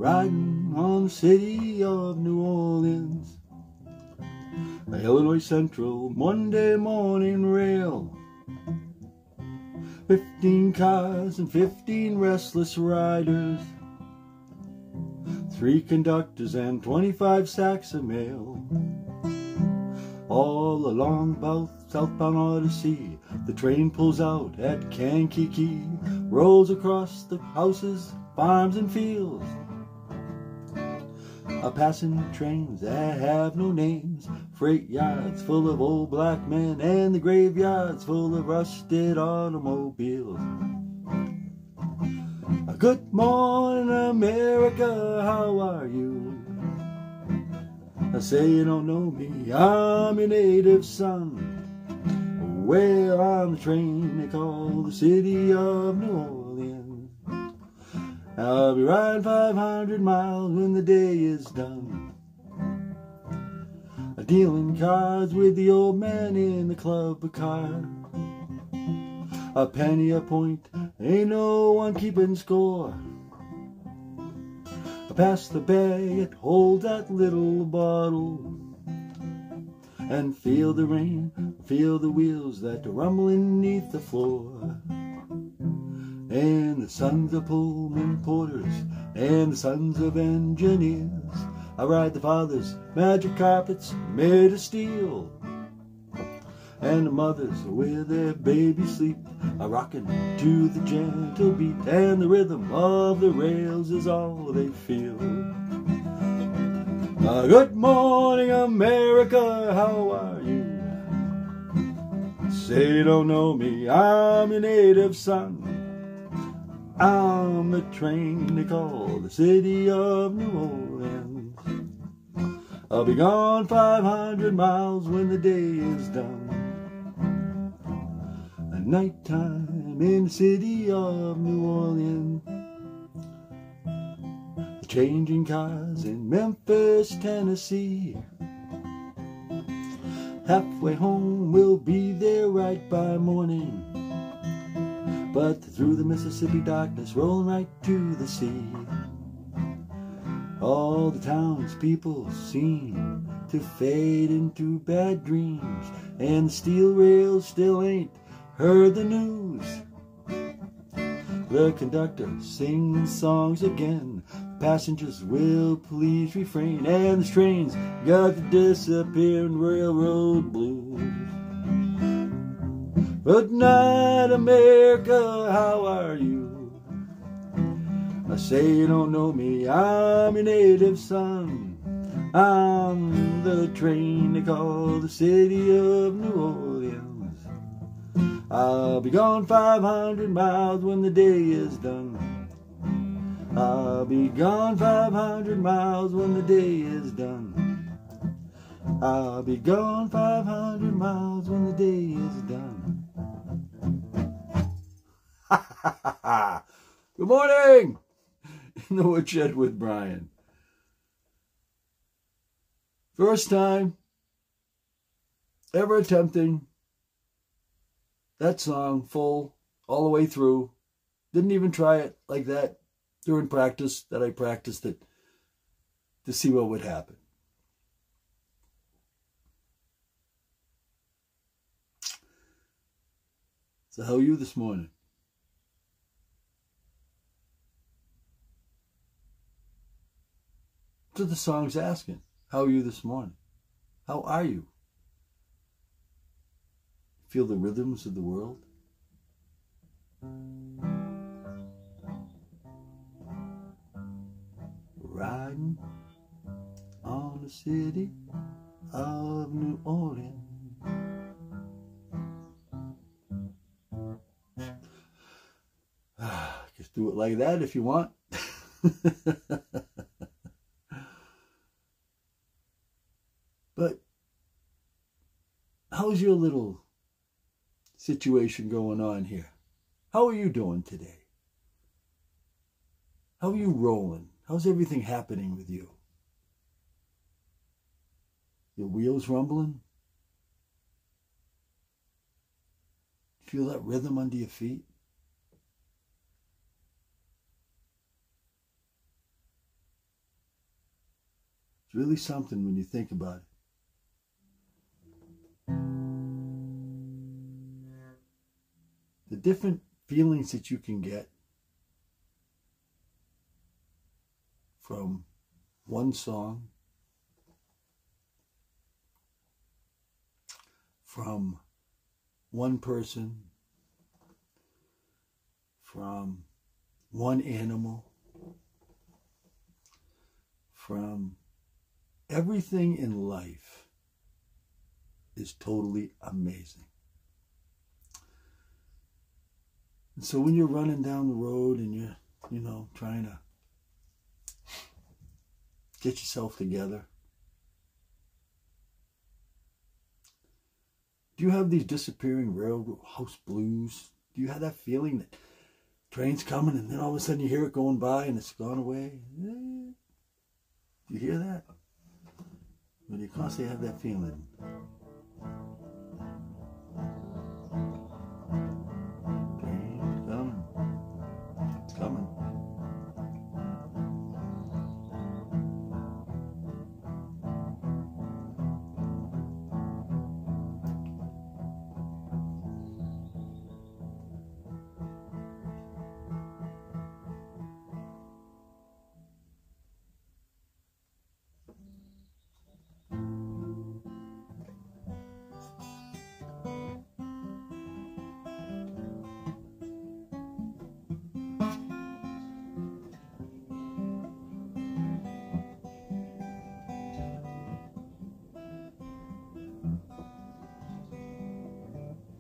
riding on the city of New Orleans. The Illinois Central Monday morning rail. 15 cars and 15 restless riders. 3 conductors and 25 sacks of mail. All along southbound Odyssey, the train pulls out at Kankakee, rolls across the houses, farms and fields. Passing trains that have no names, freight yards full of old black men, and the graveyards full of rusted automobiles. Good morning, America, how are you? I say you don't know me, I'm your native son. Well, on the train they call the city of New Orleans. I'll be riding 500 miles when the day is done. Dealing cards with the old man in the club of cards. A penny a point, ain't no one keeping score. I pass the bag, it holds that little bottle, and feel the rain, feel the wheels that rumbling neath the floor. And the sons of Pullman porters and the sons of engineers, I ride the father's magic carpets made of steel. And the mothers with their babies sleep are rocking to the gentle beat, and the rhythm of the rails is all they feel. Good morning, America, how are you? Say you don't know me, I'm your native son. I'm the train they call the city of New Orleans. I'll be gone 500 miles when the day is done. At nighttime in the city of New Orleans. The changing cars in Memphis, Tennessee. Halfway home, we'll be there right by morning. But through the Mississippi darkness, rolling right to the sea. All the townspeople seem to fade into bad dreams, and the steel rails still ain't heard the news. The conductor sings songs again, passengers will please refrain, and the train's got the disappearing railroad blues. Good night, America, how are you? I say you don't know me, I'm your native son. I'm the train they call the city of New Orleans. I'll be gone 500 miles when the day is done. I'll be gone 500 miles when the day is done. I'll be gone 500 miles when the day is done. Good morning! In the Woodshed with Brian. First time ever attempting that song full, all the way through. Didn't even try it like that during practice, that I practiced it to see what would happen. So how are you this morning? That's what the song's asking. How are you this morning? How are you? Feel the rhythms of the world? Riding on the city of New Orleans. Just do it like that if you want. But how's your little situation going on here? How are you doing today? How are you rolling? How's everything happening with you? Your wheels rumbling? Feel that rhythm under your feet? It's really something when you think about it. The different feelings that you can get from one song, from one person, from one animal, from everything in life is totally amazing. And so when you're running down the road and you're, trying to get yourself together, do you have these disappearing railroad house blues? Do you have that feeling that train's coming and then all of a sudden you hear it going by and it's gone away? Do you hear that? Or do you constantly have that feeling? Train's coming. It's coming.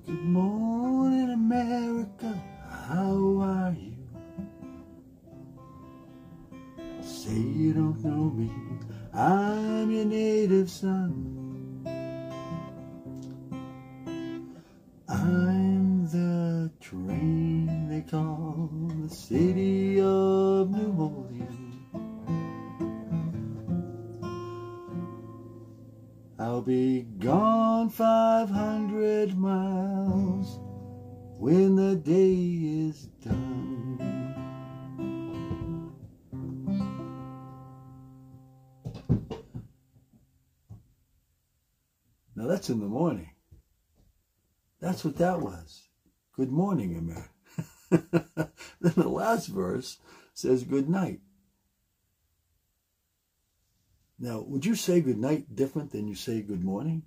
Good morning, America, how are you? Say you don't know me, I'm your native son. I'm the train they call the city of New Orleans. I'll be gone 500 miles when the day is done. Now that's in the morning. That's what that was. Good morning, America. Then the last verse says good night. Now, would you say good night different than you say good morning?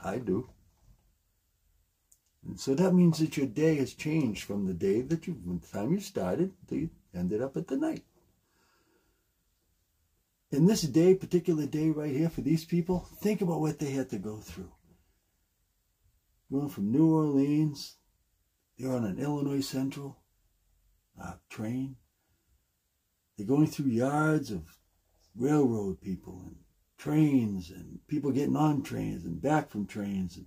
I do. And so that means that your day has changed from the day that from the time you started till you ended up at the night. In this day, particular day right here for these people, think about what they had to go through. Going from New Orleans, they're on an Illinois Central train. They're going through yards of railroad people and trains and people getting on trains and back from trains. And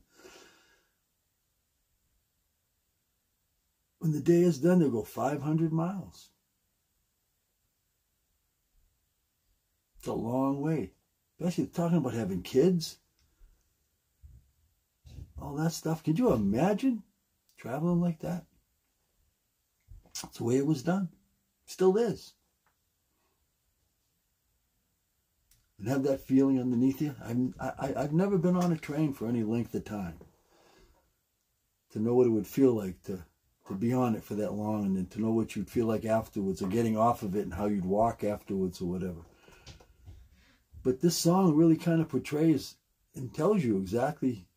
when the day is done, they'll go 500 miles. It's a long way. Especially talking about having kids. All that stuff. Could you imagine traveling like that? That's the way it was done. Still is. And have that feeling underneath you. I've never been on a train for any length of time to know what it would feel like to be on it for that long, and then to know what you'd feel like afterwards, or getting off of it and how you'd walk afterwards or whatever. But this song really kind of portrays and tells you exactly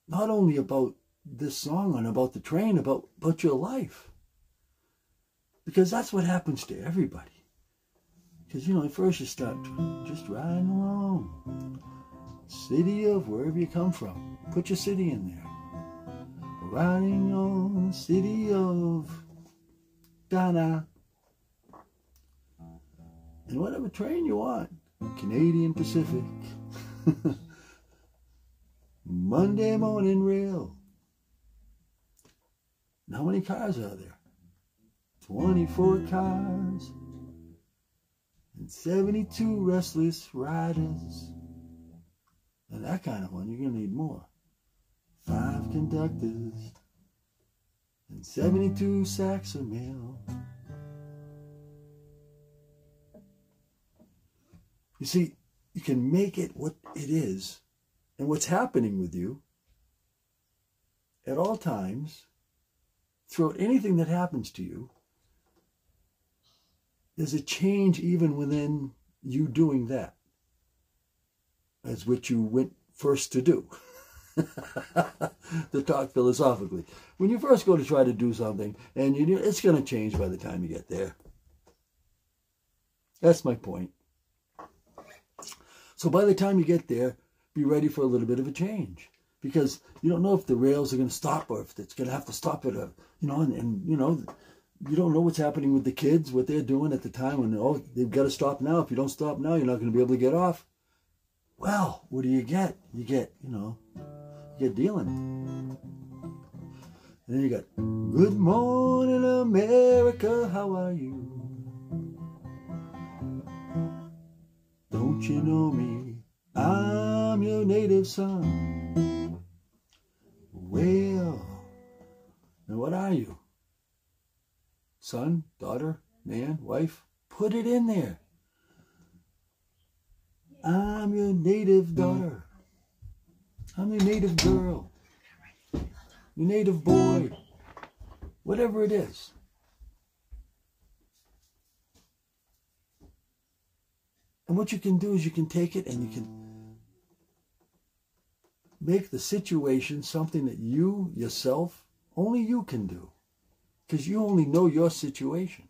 not only about this song and about the train, about your life. Because that's what happens to everybody. Because, at first you start just riding along. City of wherever you come from. Put your city in there. Riding on the city of Ghana. And whatever train you want. Canadian Pacific. Monday morning rail. And how many cars are there? 24 cars. And 72 restless riders. And that kind of one, you're going to need more. 5 conductors. And 72 sacks of mail. You see, you can make it what it is and what's happening with you at all times, throughout anything that happens to you. There's a change even within you doing that, as which you went first to do. To talk philosophically. When you first go to try to do something, and it's going to change by the time you get there. That's my point. So by the time you get there, be ready for a little bit of a change. Because you don't know if the rails are going to stop or if it's going to have to stop at a, you don't know what's happening with the kids, what they're doing at the time when, they've got to stop now. If you don't stop now, you're not going to be able to get off. Well, what do you get? You get, you get dealing. And then you got, good morning, America, how are you? Don't you know me? I'm your native son. Well, now what are you? Son, daughter, man, wife? Put it in there. I'm your native daughter. I'm your native girl. Your native boy. Whatever it is. And what you can do is you can take it and you can make the situation something that you, yourself, only you can do. Because you only know your situation.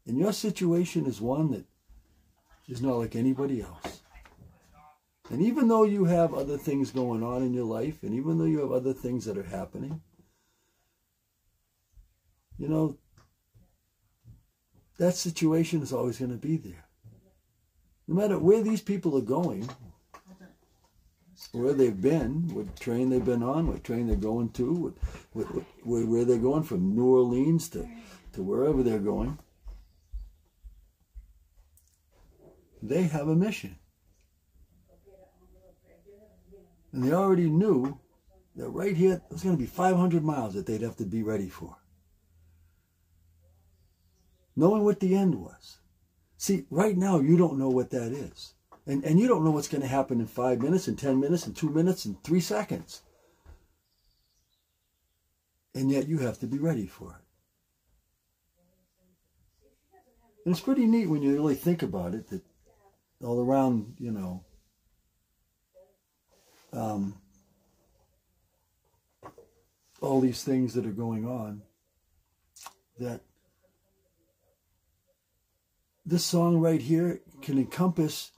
And your situation is one that is not like anybody else. And even though you have other things going on in your life, and even though you have other things that are happening, that situation is always going to be there. No matter where these people are going, where they've been, what train they've been on, what train they're going to, where they're going from New Orleans to wherever they're going, they have a mission. And they already knew that right here, there's going to be 500 miles that they'd have to be ready for. Knowing what the end was. See, right now, you don't know what that is. And you don't know what's going to happen in 5 minutes, and 10 minutes, and 2 minutes, and 3 seconds. And yet you have to be ready for it. And it's pretty neat when you really think about it, that all around, all these things that are going on, that this song right here can encompass,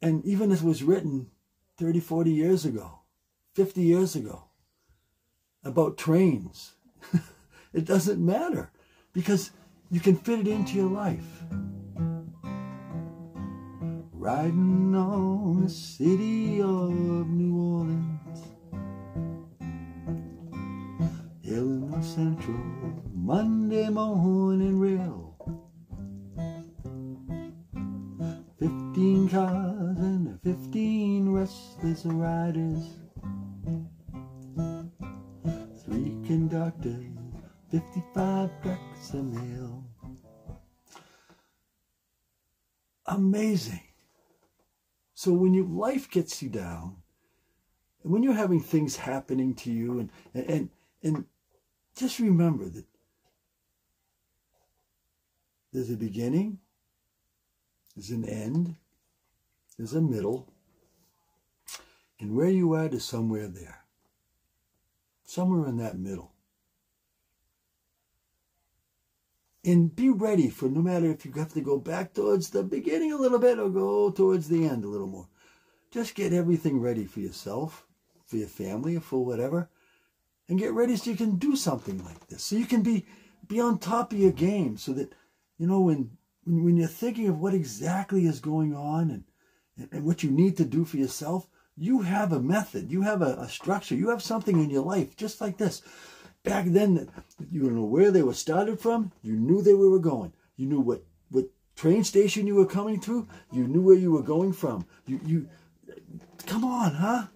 and even if it was written 30, 40 years ago, 50 years ago, about trains, it doesn't matter, because you can fit it into your life. Riding on the city of New Orleans, Illinois Central, Monday morning rail. 15 cars and 15 restless riders, 3 conductors, 55 packs of mail. Amazing. So when life gets you down, and when you're having things happening to you, and just remember that there's a beginning, there's an end, there's a middle, and where you are is somewhere there. Somewhere in that middle. And be ready for, no matter if you have to go back towards the beginning a little bit or go towards the end a little more. Just get everything ready for yourself, for your family, or for whatever. And get ready so you can do something like this. So you can be on top of your game, so that, when you're thinking of what exactly is going on and what you need to do for yourself, you have a method, you have a structure, you have something in your life just like this. Back then, you know where they were started from, you knew where we were going, you knew what train station you were coming to, you knew where you were going from. You come on, huh?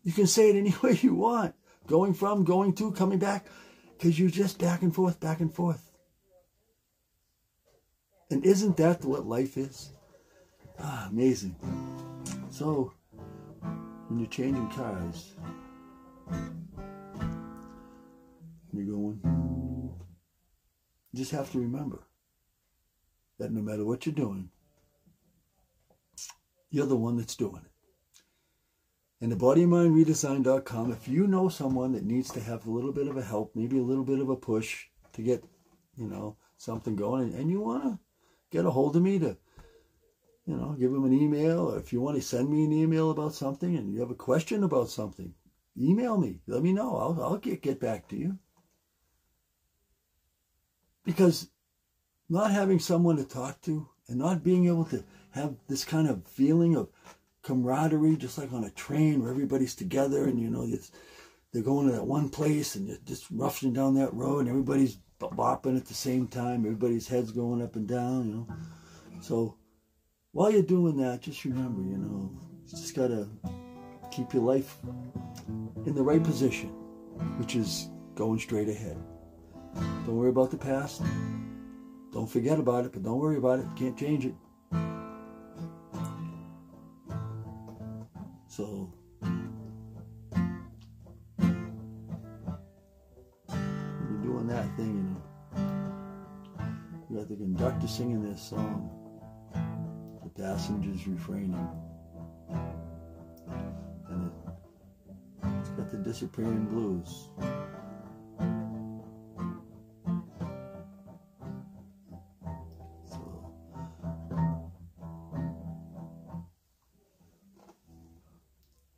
You can say it any way you want. Going from, going to, coming back, because you're just back and forth, back and forth. And isn't that what life is? Ah, amazing. So, when you're changing cars, you're going, you just have to remember that no matter what you're doing, you're the one that's doing it. And the bodymindredesign.com, if you know someone that needs to have a little bit of a help, maybe a little bit of a push to get, something going, and you want to get a hold of me to, give them an email, or if you want to send me an email about something and you have a question about something, email me. Let me know. I'll get back to you. Because not having someone to talk to and not being able to have this kind of feeling of camaraderie, just like on a train where everybody's together and, they're going to that one place and you're just rushing down that road and everybody's bopping at the same time. Everybody's head's going up and down, So while you're doing that, just remember, you just got to keep your life in the right position, which is going straight ahead. Don't worry about the past. Don't forget about it, but don't worry about it. You can't change it. So, when you're doing that thing, you got the conductor singing this song, the passengers refraining, and it's got the disappearing blues.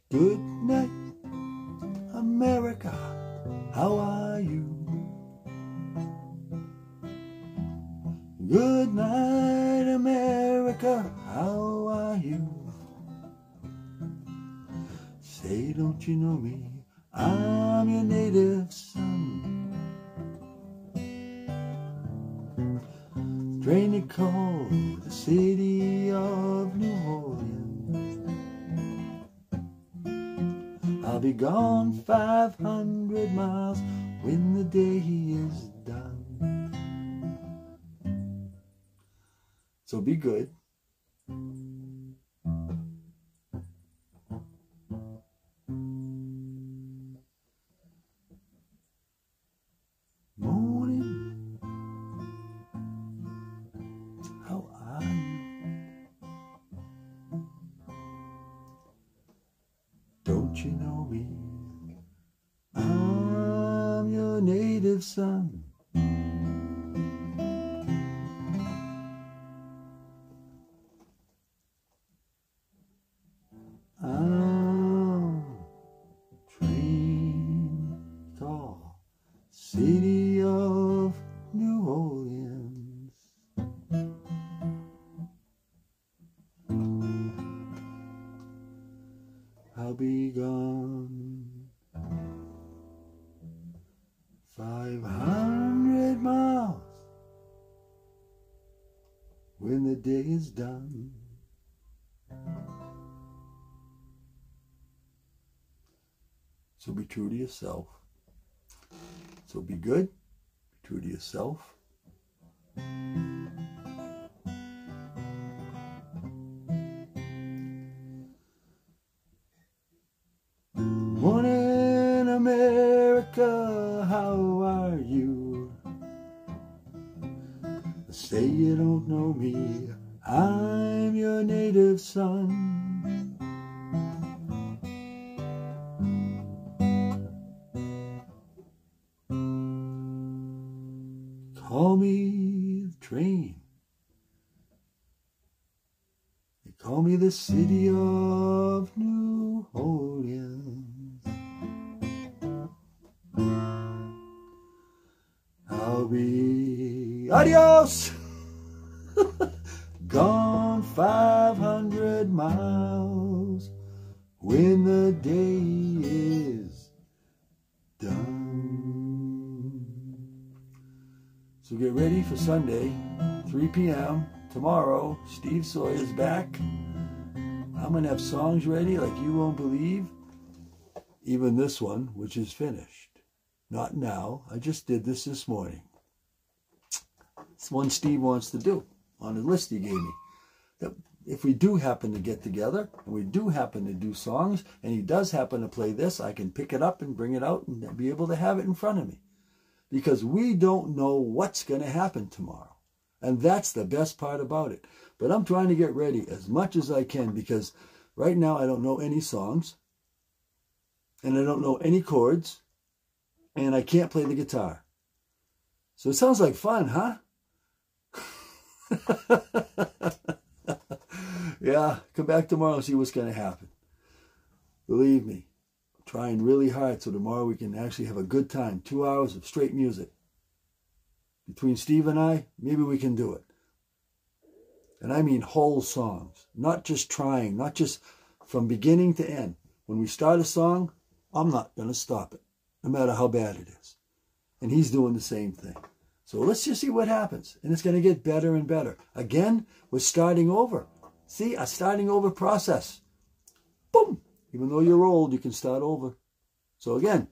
Good night, America, how are you? Good night, America, how are you? Say, don't you know me? I'm your native son. Train you call the city of New Orleans. I'll be gone 500 miles when the day is done. So be good. Morning, how are you? Don't you know me? I'm your native son. I'm train call city of New Orleans. I'll be gone 500 miles when the day is done. So be true to yourself. So be good, be true to yourself. Morning, America, how are you? Say you don't know me, I'm your native son. Call me the train. They call me the city of New Orleans. I'll be adios. Gone 500 miles when the day is done. So get ready for Sunday, 3 p.m. Tomorrow, Steve Sawyer's back. I'm going to have songs ready like you won't believe. Even this one, which is finished. Not now. I just did this morning. It's one Steve wants to do. on a list he gave me. That if we do happen to get together, and we do happen to do songs, and he does happen to play this, I can pick it up and bring it out and be able to have it in front of me. Because we don't know what's going to happen tomorrow. And that's the best part about it. But I'm trying to get ready as much as I can, because right now I don't know any songs, and I don't know any chords, and I can't play the guitar. So it sounds like fun, huh? Yeah, come back tomorrow and see what's going to happen. Believe me, I'm trying really hard so tomorrow we can actually have a good time. 2 hours of straight music. Between Steve and I, maybe we can do it. And I mean whole songs, not just trying, not just from beginning to end. When we start a song, I'm not going to stop it, no matter how bad it is. And he's doing the same thing. So let's just see what happens. And it's going to get better and better. Again, we're starting over. See, a starting over process. Boom! Even though you're old, you can start over. So again,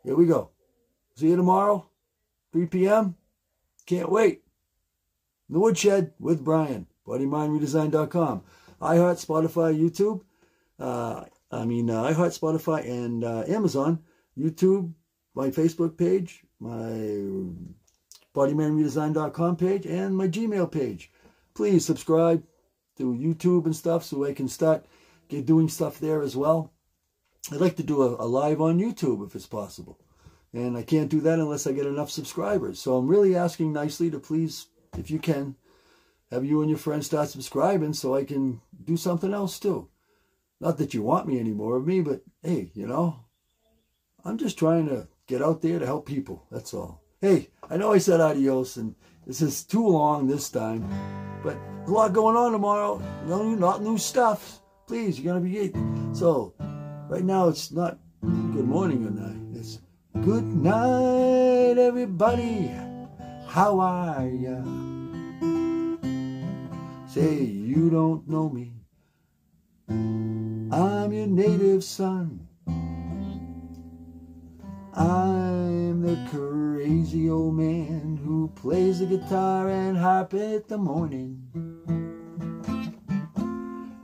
here we go. See you tomorrow, 3 p.m. Can't wait. In the Woodshed with Brian. BodyMindRedesign.com. iHeart, Spotify, YouTube. iHeart, Spotify, and Amazon. YouTube, my Facebook page, my BodyMindRedesign.com page, and my Gmail page. Please subscribe to YouTube and stuff so I can start doing stuff there as well. I'd like to do a live on YouTube if it's possible. And I can't do that unless I get enough subscribers. So I'm really asking nicely to please, if you can, have you and your friends start subscribing so I can do something else too. Not that you want me any more of me, but hey, you know, I'm just trying to get out there to help people. That's all. Hey, I know I said adios, and this is too long this time, but a lot going on tomorrow. Not new stuff. Please, you're going to be... So, right now it's not good morning or night. It's good night, everybody. How are ya? Say, you don't know me. I'm your native son. I'm the crazy old man who plays the guitar and harp at the morning.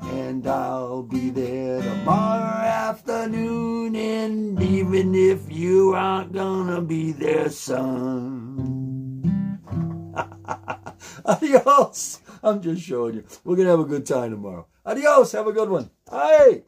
And I'll be there tomorrow afternoon, and even if you aren't gonna be there, son. Adios. I'm just showing you. We're gonna have a good time tomorrow. Adios. Have a good one. Hey.